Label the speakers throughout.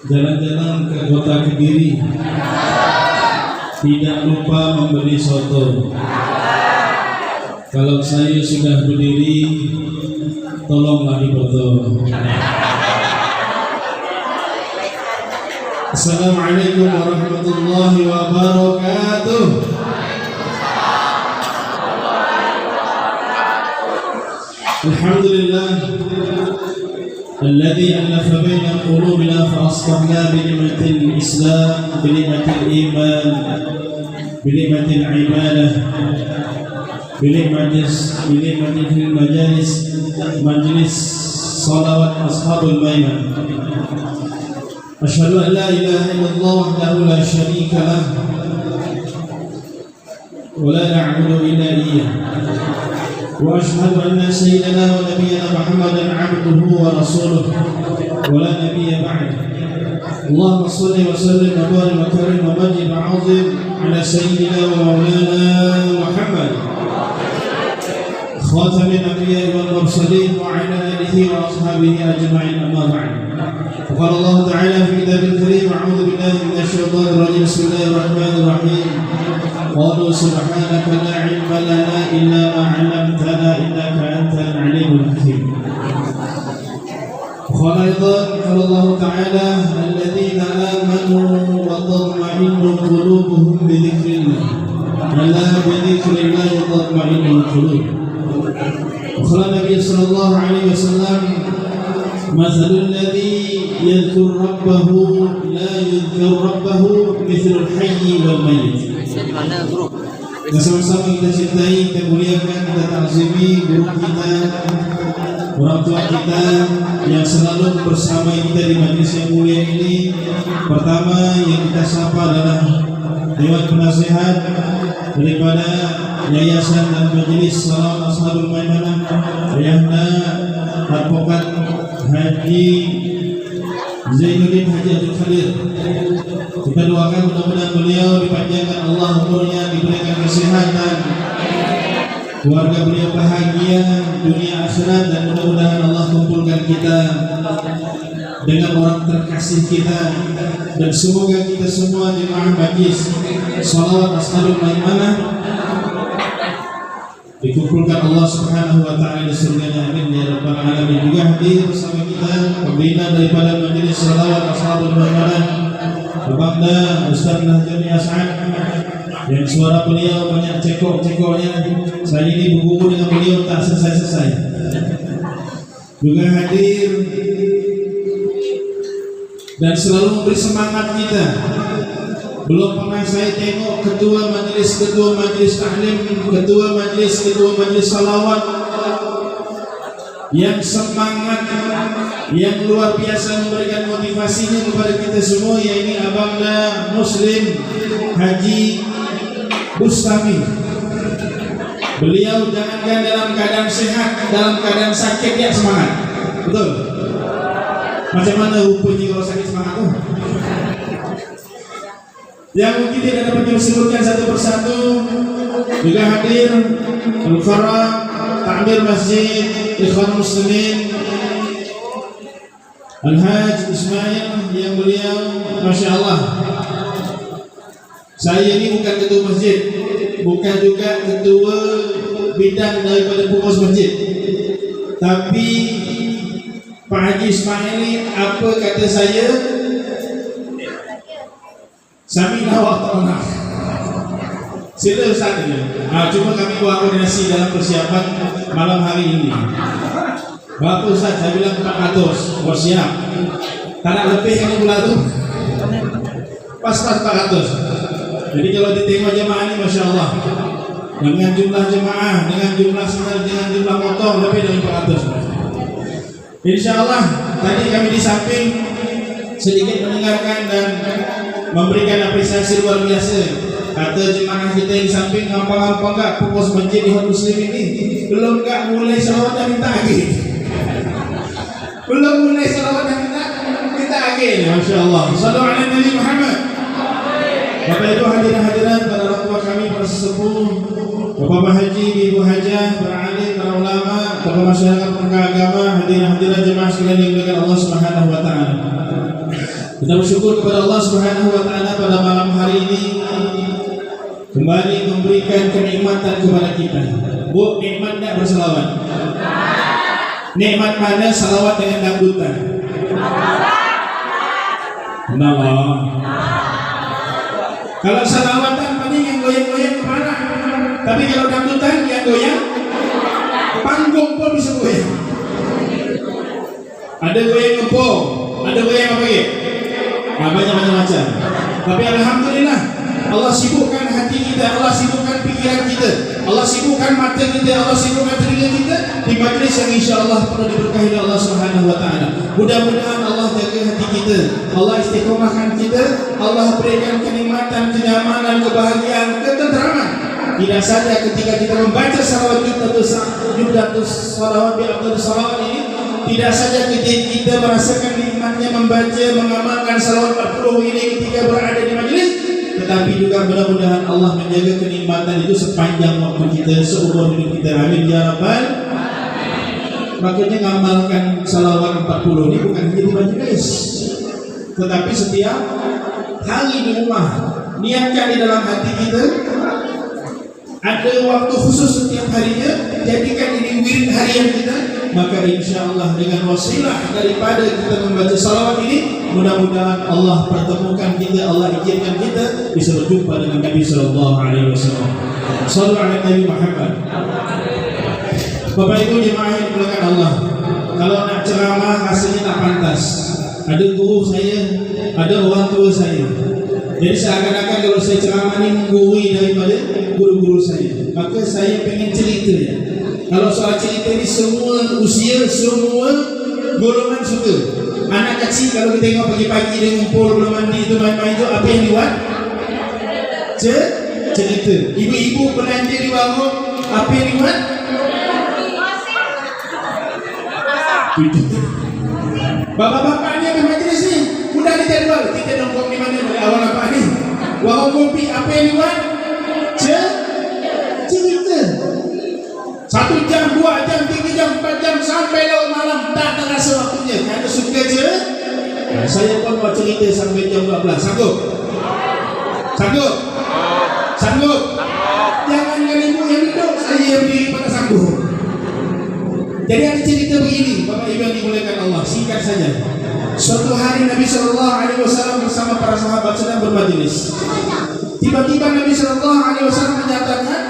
Speaker 1: jalan-jalan ke kota Kediri, tidak lupa membeli soto. Kalau saya sudah berdiri, tolonglah dipoto. Assalamualaikum warahmatullahi wabarakatuh. Alhamdulillah alladzi alafa baina qulubina fa aslahna bi ni'matil Islam, bi ni'matil iman, bi ni'matil ibadah, bi ni'matil majlis salawat ashabul maiman. Asyhadu an la ilaha illallah wahdahu la syarika lah wa la na'budu illa iyyah. وأشهد أن سيدنا ونبينا محمدا عبده ورسوله ولا نبي بعده. اللهم صل وسلم وبارك وكرم ومجد وعظم على سيدنا ومولانا محمد خاتم الأنبياء والمرسلين وعلى آله وأصحابه أجمعين. أما بعد، قال الله تعالى في كتابه الكريم: أعوذ بالله من الشيطان الرجيم، بسم الله الرحمن الرحيم. قالوا سبحانك لا علم لنا إلا ما علمتنا إنك أنت العليم الحكيم. وقال أيضا قال الله تعالى: الذين آمنوا وتطمئن قلوبهم بذكر الله ألا بذكر الله تطمئن القلوب. وقال النبي صلى الله عليه وسلم: مثل الذي يذكر ربه لا يذكر ربه مثل الحي والميت. Dan sama-sama kita cintai, kita muliakan, kita ta'zimi guru kita, orang tua kita yang selalu bersama kita di majlis yang mulia ini. Pertama yang kita sapa adalah Dewan Penasehat daripada Yayasan dan Majelis Salawat Ashabul Maimanah, Ayahanda Advokat Haji Zainuddin Haji Abdul Khadir. Kita doakan mudah-mudahan beliau dipanjangkan Allah umurnya, diberikan kesehatan, keluarga beliau bahagia dunia akhirat, dan mudah-mudahan Allah kumpulkan kita dengan orang terkasih kita, dan semoga kita semua jemaah majlis Salawat Ashabul Maimanah dikumpulkan Allah Subhanahu wa taala di surganya. Amin ya rabbal alamin. Juga hadir bersama kita pembina daripada Majelis Salawat Ashabul Maimanah, Babanda Ustaz Nahjani As'ad, yang suara beliau banyak cekok-cekoknya. Saya ini berguru dengan beliau tak selesai-selesai. Juga hadir dan selalu memberi semangat kita. Belum pernah saya tengok ketua majlis taklim, ketua majlis salawat yang semangat, yang luar biasa memberikan motivasinya kepada kita semua, yaitu Abangda Muslim Haji Bustami. Beliau jangankan dalam keadaan sehat, dalam keadaan sakit dia semangat. Betul? Macam mana rupanya kalau sakit semangat tuh? Yang mungkin tidak dapat disebutkan satu persatu. Juga hadir Al-Farah Ta'mir Masjid Ikhwan Muslimin Al-Haj Ismail, yang beliau Masya Allah, saya ini bukan ketua masjid, bukan juga ketua bidang daripada pengurus masjid, tapi Pak Haji Ismail ini apa kata saya, Sami'na wa ata'na. Sila Ustaz ini. Cuma kami buat koordinasi dalam persiapan malam hari ini. Berapa Ustaz? Saya bilang 400. Oh siap. Tak nak lebih kan pula tu. Pas-pas 400. Jadi kalau ditengok jemaah ini, Masya Allah, dengan jumlah jemaah, dengan jumlah senar, dengan jumlah motor, lebih dari 400. Insya Allah tadi kami di samping sedikit mendengarkan dan memberikan apresiasi luar biasa. Kata jemaah kita yang di samping, gampang-gampang enggak pengurus masjid di Ikhwan Muslim ini belum enggak mulai salawat dan minta lagi. Belum mulai salawat dan minta lagi. Masya Allah. Sallu ala Nabi Muhammad. Bapak Ibu hadirin-hadirat, para orang tua kami, para sesepuh, Bapak Haji, Ibu Hajah, para alim, para ulama, para masyarakat, para agama, hadirin-hadirat jemaah sekalian yang dimuliakan Allah Subhanahu wa taala. Kita bersyukur kepada Allah Subhanahu wa taala pada malam hari ini kembali memberikan kenikmatan kepada kita. Bu, nikmat tak berselawat? Nikmat mana salawat dengan dangdutan? Nah, kalau salawatan paling yang goyang-goyang kepala, tapi kalau dangdutan yang goyang panggung pun bisa goyang. Ada goyang ngepong, ada goyang apa ya? Banyak-banyak macam. Tapi alhamdulillah Allah sibukkan hati kita, Allah sibukkan pikiran kita, Allah sibukkan mata kita, Allah sibukkan telinga kita di majlis yang insya-Allah penuh diberkahi oleh Allah Subhanahu wa taala. Mudah-mudahan Allah jaga hati kita, Allah istiqomahkan kita, Allah berikan kenikmatan, kenyamanan, kebahagiaan, ketenteraman. Tidak saja ketika kita membaca salawat kita salawat bi afdhalus salawat ini, tidak saja ketika kita merasakan nikmatnya membaca, mengamalkan salawat 40 ini ketika berada di majlis, tetapi juga mudah-mudahan Allah menjaga kenikmatan itu sepanjang waktu kita, seumur hidup kita. Amin ya rabbal alamin. Makanya ngamalkan salawat 40 ini bukan hanya di majlis, tetapi setiap hari di rumah. Niatkan di dalam hati kita, ada waktu khusus setiap harinya, jadikan ini wirid harian kita. Maka insya Allah dengan wasilah daripada kita membaca salawat ini, mudah-mudahan Allah pertemukan kita, Allah izinkan kita bisa berjumpa dengan Nabi Sallallahu Alaihi Wasallam. Sallu ala Nabi Muhammad. Bapak Ibu jemaah yang dimuliakan Allah, kalau nak ceramah rasanya tak pantas. Ada guru saya, ada orang tua saya. Jadi seakan-akan kalau saya ceramah ini menggurui daripada guru-guru saya. Maka saya pengen cerita ya. Kalau soal cerita ini semua usia, semua golongan suka. Anak kecil kalau kita tengok pagi-pagi dia ngumpul belum mandi itu main-main itu, apa yang dibuat? Cerita. Ibu-ibu belanja di warung, apa yang dibuat? Bapak-bapaknya ke majlis ni mudah dijadual. Kita nongkrong di mana pada awal apa ni? Warung kopi, apa yang dibuat? Cerita. 1 jam, 2 jam, 3 jam, 4 jam sampai larut malam tak terasa waktunya. Kerana suka je. Saya pun mau cerita sampai jam 12. Sanggup? Sanggup? Sanggup? Jangan ibu yang duduk, saya yang berdiri pada sanggup. Jadi ada cerita begini, Bapak Ibu yang dimuliakan Allah, singkat saja. Suatu hari Nabi Sallallahu Alaihi Wasallam bersama para sahabat sedang bermajlis. Tiba-tiba Nabi Sallallahu Alaihi Wasallam menyatakan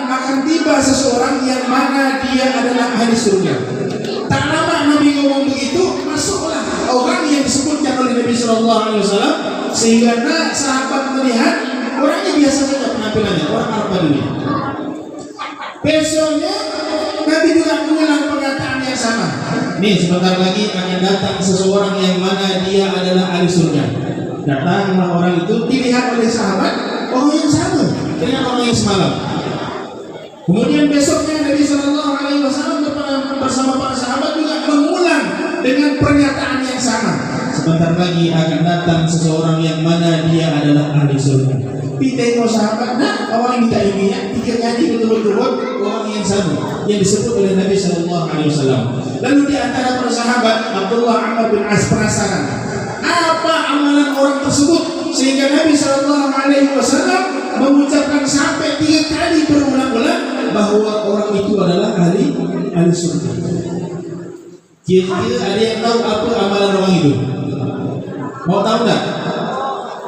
Speaker 1: akan tiba seseorang yang mana dia adalah ahli surga. Tak lama Nabi ngomong begitu, masuklah orang yang disebutkan oleh Nabi Sallallahu Alaihi Wasallam, sehingga sahabat melihat orangnya biasa saja penampilannya, orang Arab dunia. Besoknya Nabi juga mengulang perkataan yang sama. Nih sebentar lagi akan datang seseorang yang mana dia adalah ahli surga. Datanglah orang itu, dilihat oleh sahabat orang yang sama dengan orang yang semalam. Kemudian besoknya Nabi Sallallahu Alaihi Wasallam bersama para sahabat juga mengulang dengan pernyataan yang sama. Sebentar lagi akan datang seseorang yang mana dia adalah ahli surga. Tengok sahabat, orang yang kita ini ya, 3 kali betul-betul orang yang sama yang disebut oleh Nabi Sallallahu Alaihi Wasallam. Lalu di antara para sahabat Abdullah Amr bin As penasaran apa amalan orang tersebut sehingga Nabi Sallallahu Alaihi Wasallam mengucapkan sampai 3 kali berulang-ulang bahwa orang itu adalah ahli surga. Kira-kira ada yang tahu apa amalan orang itu? Mau tahu tak?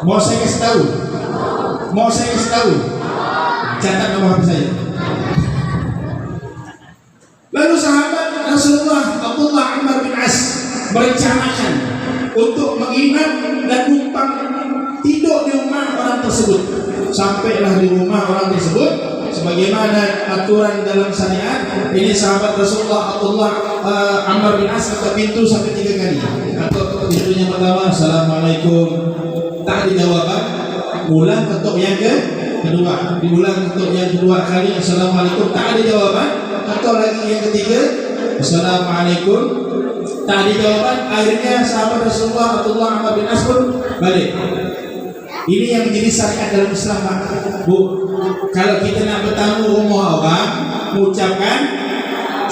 Speaker 1: Mau saya kasih tahu? Mau saya kasih tahu? Catat nama HP saya. Lalu sahabat Rasulullah Abdullah Amr bin As merencanakan untuk menginap dan numpang tidur di rumah orang tersebut. Sampailah di rumah orang tersebut, sebagaimana aturan dalam syariat, ini sahabat Rasulullah Abdullah Amr bin As ketuk pintu sampai 3 kali. Ketuk pintunya pertama, Assalamualaikum, tak dijawab. Ulang ketuk yang kedua, diulang ketuk yang kedua kali, Assalamualaikum, tak ada jawaban. Ketuk lagi yang ketiga, Assalamualaikum, tak ada jawaban. Akhirnya sahabat Rasulullah Abdullah Amr bin As pun balik. Ini yang menjadi syariat dalam Islam, Pak. Bu, kalau kita nak bertamu rumah orang, mengucapkan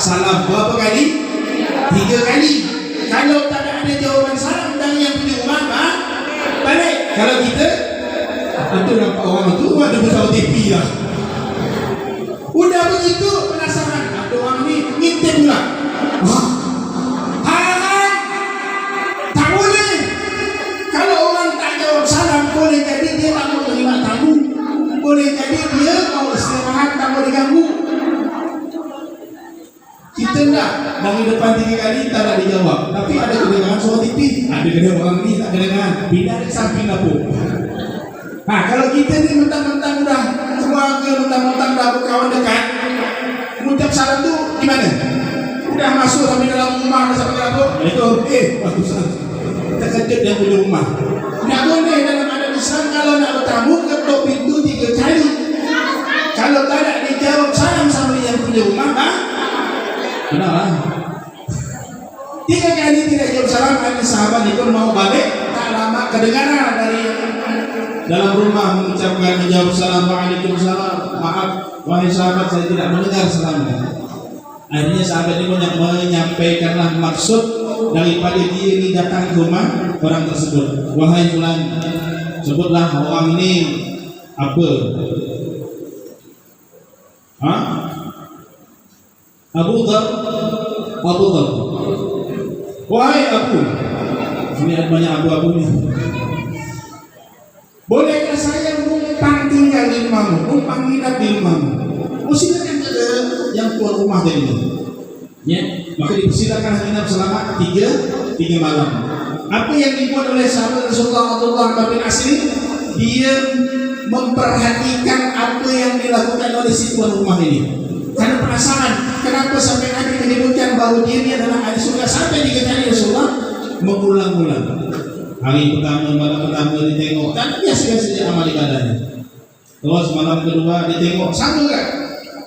Speaker 1: salam berapa kali? 3 kali. Kalau tak ada jawaban salam dari yang punya rumah, Kalau kita ada nampak orang itu ada bersama TV lah. Udah begitu penasaran, ada orang ni ngintip pula. Hai, tak boleh. Kalau orang tak jawab salam, boleh jadi dia tak mau terima tamu. Boleh jadi dia mau istirahat, tak mau diganggu. Kita enggak dari depan 3 kali tak ada dijawab, tapi ada kedengaran suara TV, ada kedengaran orang ni tak kedengaran, pindah dari samping dapur. Kalau kita ni mentang-mentang udah keluarga, mentang-mentang dah berkawan dekat, ngucap salam tu gimana? Udah masuk sampai dalam rumah, dah sampai dapur, itu bagusan. Terkejut dia punya rumah. Tak boleh dalam adat Islam kalau nak bertamu ketuk pintu 3 kali. Kalau tak ada dijawab salam sama yang punya rumah, benar lah. 3 kali tidak jawab salam, ada sahabat itu mau balik, tak lama kedengaran dari dalam rumah mengucapkan menjawab salam, waalaikumsalam, maaf wahai sahabat saya tidak mendengar salamnya. Akhirnya sahabat ini menyampaikanlah maksud daripada dia ini datang ke rumah orang tersebut. Wahai fulan, sebutlah orang ini apa? Abu Dhar. Wahai Abu, ini ada banyak Abu ni. Bolehkah saya numpang tinggal di rumahmu, numpang nginap di rumahmu? Silakan ke yang tuan rumah tadi. Ya, maka dipersilakan nginap selama 3 malam. Apa yang dibuat oleh sahabat Rasulullah Abdullah bin Asri? Dia memperhatikan apa yang dilakukan oleh si tuan rumah ini. Karena penasaran, kenapa sampai Nabi menyebutkan bahawa dia adalah ahli surga sampai 3 kali Rasulullah mengulang-ulang. Hari pertama, malam pertama ditengok, dan biasa-biasa saja amal ibadahnya. Terus malam kedua ditengok, sama kan?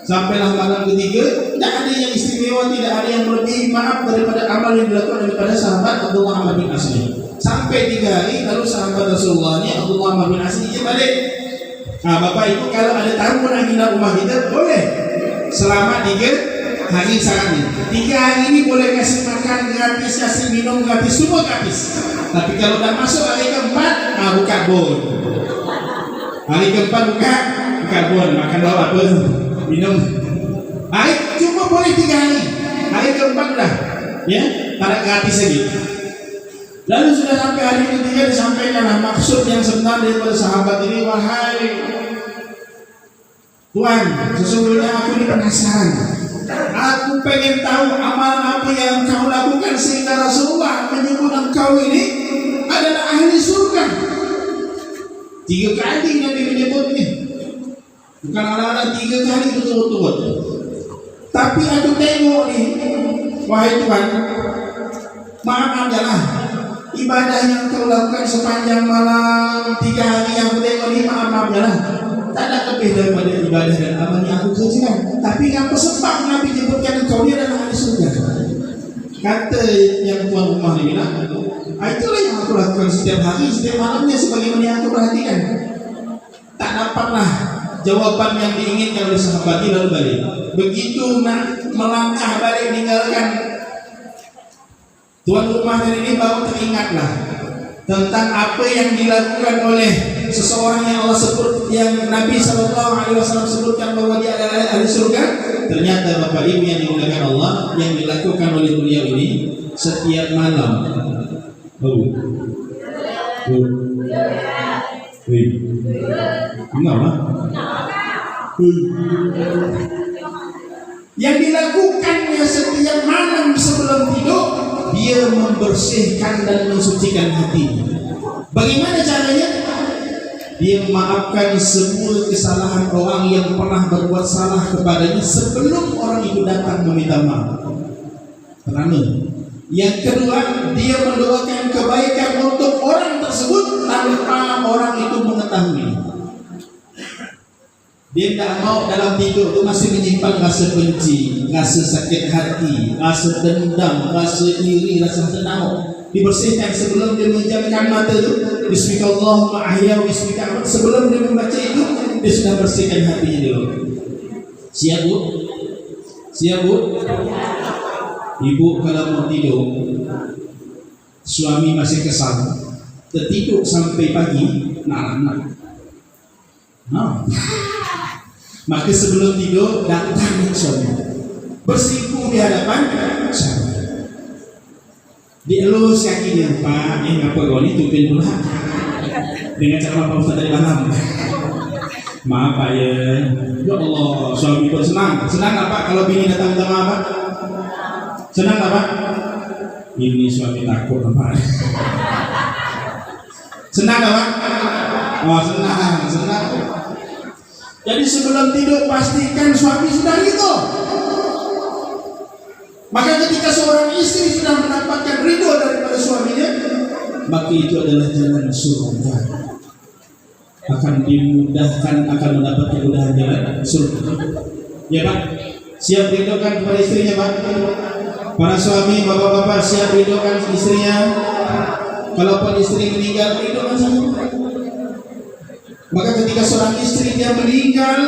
Speaker 1: Sampailah malam ketiga, tidak ada yang istimewa, tidak ada yang lebih maaf daripada amal yang dilakukan daripada sahabat Abdullah bin Asri. Sampai 3 hari, lalu sahabat Rasulullah ni Abdullah bin Asri dia balik. Bapak ibu kalau ada tamu nak nginap rumah kita, boleh selama 3 hari sarannya. 3 hari ini boleh kasih makan gratis, kasih minum gratis, semua gratis. Tapi kalau dah masuk hari keempat, buka bon. Hari keempat buka bon, makan bawa apa? Minum. Cuma boleh 3 hari. Hari keempat dah, ya, tak ada gratis lagi. Lalu sudah sampai hari ketiga disampaikan maksud yang sebenar daripada sahabat ini. Wahai Tuhan, sesungguhnya aku ini penasaran. Aku pengen tahu amal apa yang kau lakukan sehingga Rasulullah menyebut engkau ini adalah ahli surga. 3 kali Nabi menyebut ini. Bukan ala-ala 3 kali betul-betul. Tapi aku tengok ni, wahai Tuhan, maaf ajalah ibadah yang kau lakukan sepanjang malam 3 hari yang aku tengok ni, maaf ajalah. Tak ada lebih daripada ibadah dan amal yang aku kerjakan. Tapi yang sebab Nabi menyebutkan engkau ni adalah ahli surga. Kata yang tuan rumah ni bilang, itulah yang aku lakukan setiap hari, setiap malamnya sebagaimana yang aku perhatikan. Tak dapatlah jawapan yang diinginkan oleh sahabat ini, lalu balik. Begitu nak melangkah balik meninggalkan tuan rumah ini, baru teringatlah tentang apa yang dilakukan oleh seseorang yang Allah sebut, yang Nabi SAW sebutkan bahwa dia adalah ahli surga. Ternyata Bapak Ibu yang dimuliakan Allah, yang dilakukan oleh beliau ini setiap malam. Yang dilakukannya setiap malam sebelum tidur, dia membersihkan dan mensucikan hatinya. Bagaimana caranya? Dia memaafkan semua kesalahan orang yang pernah berbuat salah kepadanya sebelum orang itu datang meminta maaf. Pertama. Yang kedua, dia mendoakan kebaikan untuk orang tersebut tanpa orang itu mengetahui. Dia tidak mau dalam tidur itu masih menyimpan rasa benci, rasa sakit hati, rasa dendam, rasa iri, rasa tenang. Dibersihkan sebelum dia menjamkan mata itu. Bismillahirrahmanirrahim, ahya bismillah. Sebelum dia membaca itu, dia sudah bersihkan hatinya dulu. Siap bu? Siap bu? Ibu kalau mau tidur, suami masih kesal, tertidur sampai pagi, maka sebelum tidur datang suami, bersimpuh di hadapan suami, dielus kaki dia, Pak, ngapa kau ni tupin pula dengan cara Pak Ustaz dari malam. Maaf Pak ya, ya Allah, suami pun senang tak Pak kalau bini datang minta maaf Pak? Senang tak Pak? Ini suami takut Pak. Senang tak Pak? Oh senang. Jadi sebelum tidur pastikan suami sudah ridho. Maka ketika seorang istri sudah mendapatkan ridho daripada suaminya, maka itu adalah jalan surga. Akan dimudahkan, akan mendapatkan kemudahan jalan surga. Ya Pak, siap ridhokan kepada istrinya Pak. Para suami, bapak-bapak siap ridhokan istrinya. Kalaupun istri meninggal, ridhokan saja. Maka ketika seorang istri dia meninggal,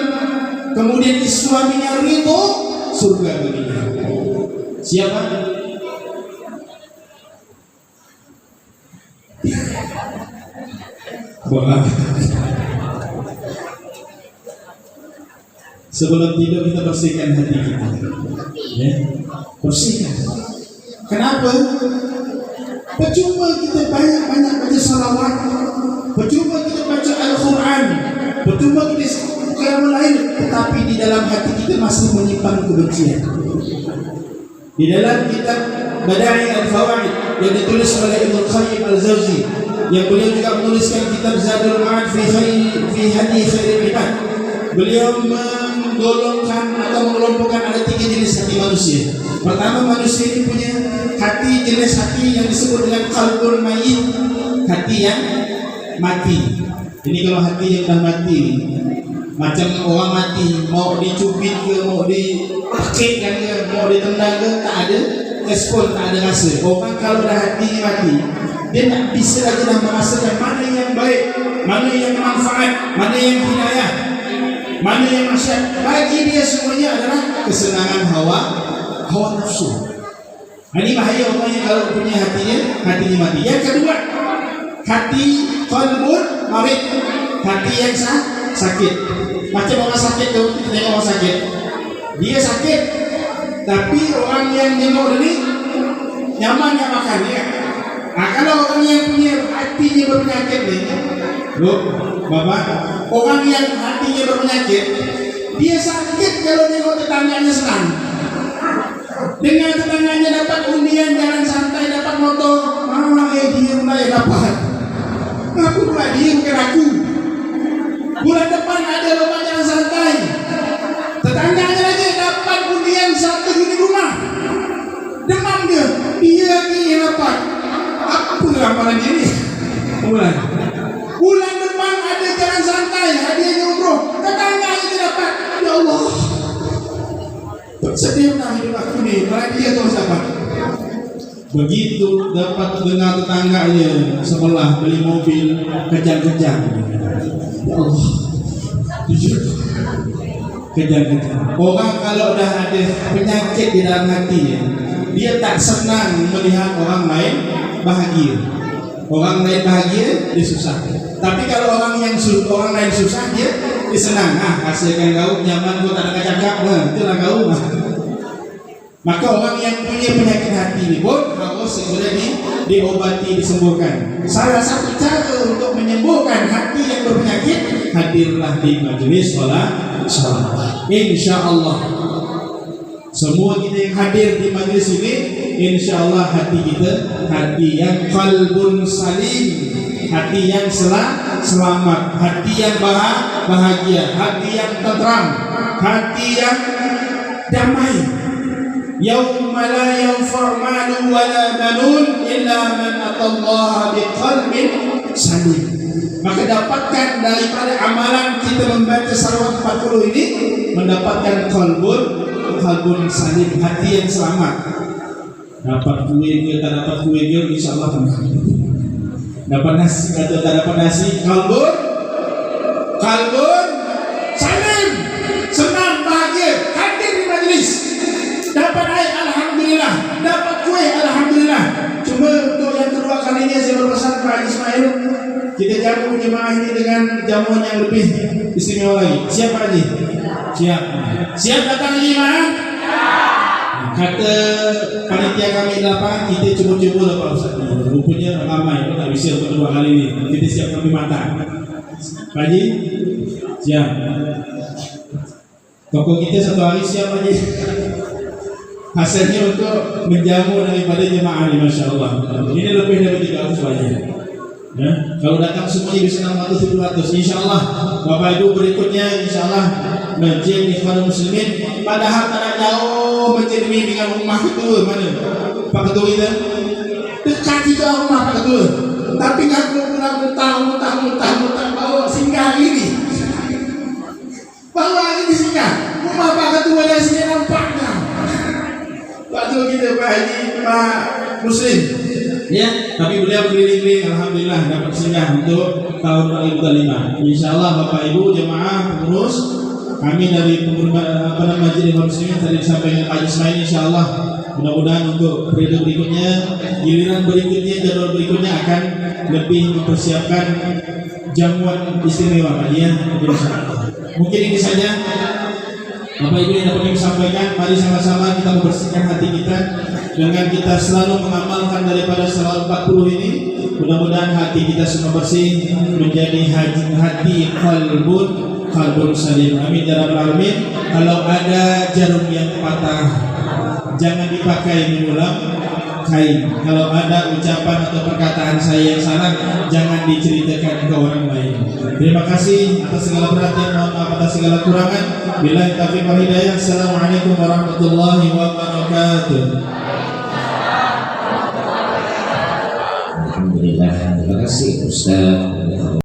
Speaker 1: kemudian suaminya ridho, surga baginya. Siapa? Bola. Sebelum tidur kita bersihkan hati kita, ya, bersihkan. Kenapa? Percuma kita banyak baca salawat, percuma kita baca Al-Quran, percuma kita qiyamul lail, tetapi di dalam hati kita masih menyimpan kebencian. Di dalam kitab Bada'i Al-Fawaid yang ditulis oleh Ibnu Qayyim Al-Jauzi, yang beliau juga menuliskan kitab Zadul Ma'ad fi Hadi Khairil Ibad, beliau menggolongkan atau mengelompokkan ada 3 jenis hati manusia. Pertama, manusia ini punya hati, jenis hati yang disebut dengan qalbul mayyit, hati yang mati. Ini kalau hati yang dah mati, macam orang mati, mau dicubit ke, mau dipekikkan ke, mau ditendang ke, tak ada respon, tak ada rasa. Orang kalau dah hatinya mati, dia tak bisa lagi dah merasakan mana yang baik, mana yang manfaat, mana yang hidayah, mana yang maksiat. Bagi dia semuanya adalah kesenangan hawa nafsu. Ini bahaya orang yang kalau punya hatinya mati. Yang kedua, hati qalbun marid, hati yang sakit. Macam orang sakit tu, kita tengok orang sakit, dia sakit, tapi orang yang tengok ni nyaman yang makan dia. Kalau orang yang punya hatinya berpenyakit ni, bapak, orang yang hatinya berpenyakit, dia sakit kalau tengok tetangganya senang. Dengan tetangganya dapat undian jalan santai, dapat motor, dia mulai dapat. Aku pula, dia bukan aku. Bulan depan ada lomba jalan santai, tetangganya lagi dapat undian 1 unit rumah, demam dia lagi yang dapat. Apa ramalan ini? Bulan depan ada jalan santai, hadiahnya umroh, tetangganya dapat. Ya Allah, sedihlah hidup aku ni, malah dia terus dapat. Begitu dapat dengar tetangganya sebelah beli mobil kejang-kejang, ya Allah, kejang-kejang. Orang kalau dah ada penyakit di dalam hatinya, dia tak senang melihat orang lain bahagia. Orang lain bahagia, dia susah. Tapi kalau orang lain susah, dia senang. Hasilkan kau nyaman, kau tak ada cakap, itulah kau. Maka orang yang punya penyakit hati ini pun harus segera diobati, disembuhkan. Salah satu cara untuk menyembuhkan hati yang berpenyakit, hadirlah di majelis salat. InsyaAllah semua kita yang hadir di majelis ini, InsyaAllah hati kita hati yang qalbun salim, hati yang selamat, hati yang bahagia, hati yang tenteram, hati yang damai. Yauma la yanfa' malun wala banun illa man atallaha biqalbin salim. Maka dapatkan daripada amalan kita membaca salawat 40 ini, mendapatkan qalbun salim, hati yang selamat. Dapat kue ke tak dapat kue ke, insyaallah tenang. Dapat nasi atau tak dapat nasi, qalbun salim, senang, bahagia, hadir di majlis. Dapat air, alhamdulillah. Dapat kue, alhamdulillah. Cuma untuk yang kedua kalinya saya berpesan Pak Haji Ismail, kita jamu jemaah ini dengan jamuan yang lebih istimewa lagi. Siap Pak Haji? Siap. Siap datang jemaah? Kata panitia kami 8, kita coba-coba lah Pak Ustaz. Rupanya ramai, itu tak bisa untuk 2 kali ini. Kita siap kami mata. Pak Haji? Siap. Toko kita 1 hari siap Pak Haji. Hasilnya untuk menjamu daripada jemaah ini, Masya Allah. Ini lebih dari 300 Pak Haji. Ya, kalau datang semuanya bisa 600-700. Insya Allah Bapak Ibu berikutnya Insya Allah Masjid Ikhwanul Muslimin, padahal tanah jauh masjid ini dengan rumah ketua mana Pak Ketua kita dekat juga rumah Pak Ketua, tapi aku pulang mutah bawa singgah ini, bawa ini singgah rumah Pak Ketua dari sini nampaknya Pak Ketua kita Pak Haji Pak Muslim. Ya, tapi beliau keliling-keliling, alhamdulillah dapat singgah untuk tahun 2005. Insya Allah Bapak Ibu jemaah pengurus kami dari Masjid Ikhwanul Muslimin tadi disampaikan Pak Haji Ismail, insya Allah mudah-mudahan untuk periode berikutnya, giliran berikutnya, jadwal berikutnya akan lebih mempersiapkan jamuan istimewa Pak ya. Mungkin ini saja Bapak Ibu yang dapat kami sampaikan. Mari sama-sama kita membersihkan hati kita dengan kita selalu mengamalkan daripada salawat 40 ini. Mudah-mudahan hati kita semua bersih, menjadi hati qalbun salim. Amin ya rabbal alamin. Kalau ada jarum yang patah, jangan dipakai mengulang kain. Kalau ada ucapan atau perkataan saya yang salah, jangan diceritakan ke orang lain. Terima kasih atas segala perhatian, mohon maaf atas segala kurangan. Billahi taufiq wal hidayah. Assalamualaikum warahmatullahi wabarakatuh.
Speaker 2: Alhamdulillah, terima kasih Ustaz.